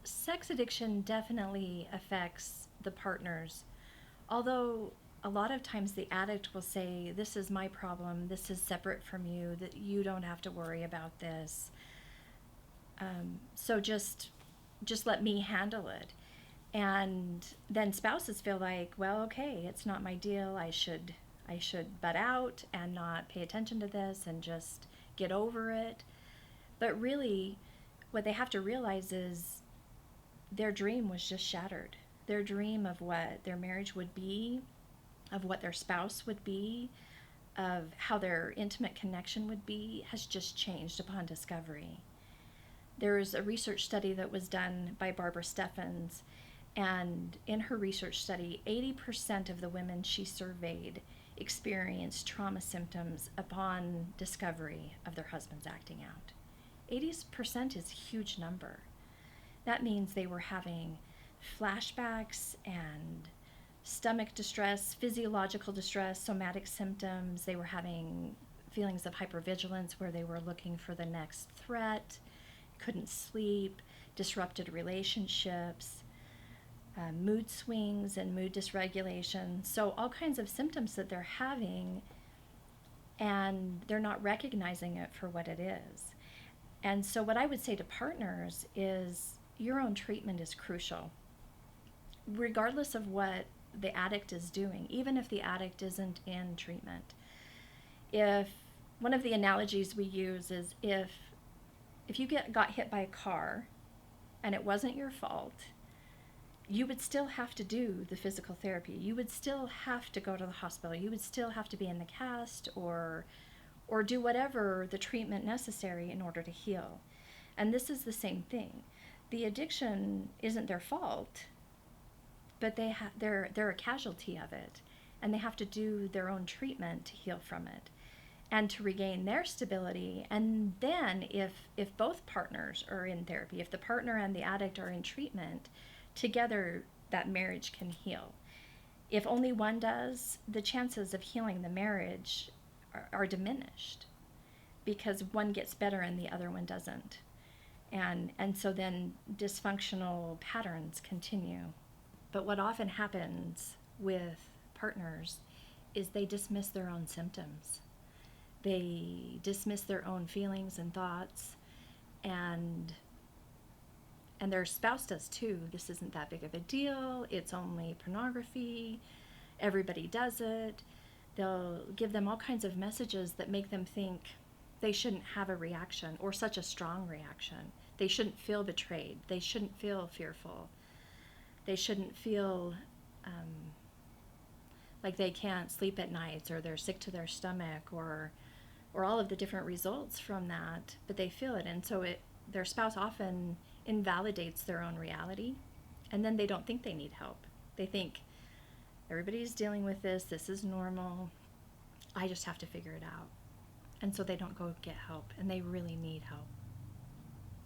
Sex addiction definitely affects the partners, although a lot of times the addict will say, "This is my problem, this is separate from you, that you don't have to worry about this. So just let me handle it." And then spouses feel like, "Well, okay, it's not my deal. I should butt out and not pay attention to this and just get over it." But really, what they have to realize is their dream was just shattered. Their dream of what their marriage would be, of what their spouse would be, of how their intimate connection would be, has just changed upon discovery. There's a research study that was done by Barbara Steffens, and in her research study, 80% of the women she surveyed experienced trauma symptoms upon discovery of their husbands acting out. 80% is a huge number. That means they were having flashbacks and stomach distress, physiological distress, somatic symptoms. They were having feelings of hypervigilance where they were looking for the next threat, couldn't sleep, disrupted relationships, mood swings and mood dysregulation. So, all kinds of symptoms that they're having, and they're not recognizing it for what it is. And so, what I would say to partners is your own treatment is crucial, regardless of what the addict is doing, even if the addict isn't in treatment. If one of the analogies we use is if you got hit by a car and it wasn't your fault, you would still have to do the physical therapy. You would still have to go to the hospital. You would still have to be in the cast or do whatever the treatment necessary in order to heal. And this is the same thing. The addiction isn't their fault, but they're a casualty of it, and they have to do their own treatment to heal from it and to regain their stability. And then if both partners are in therapy, if the partner and the addict are in treatment, together that marriage can heal. If only one does, the chances of healing the marriage are diminished because one gets better and the other one doesn't. And so then dysfunctional patterns continue. But what often happens with partners is they dismiss their own symptoms. They dismiss their own feelings and thoughts, and their spouse does too. This isn't that big of a deal. It's only pornography. Everybody does it. They'll give them all kinds of messages that make them think they shouldn't have a reaction or such a strong reaction. They shouldn't feel betrayed. They shouldn't feel fearful. They shouldn't feel like they can't sleep at nights, or they're sick to their stomach, or all of the different results from that, but they feel it. And so their spouse often invalidates their own reality, and then they don't think they need help. They think everybody's dealing with this is normal, I just have to figure it out. And so they don't go get help, and they really need help.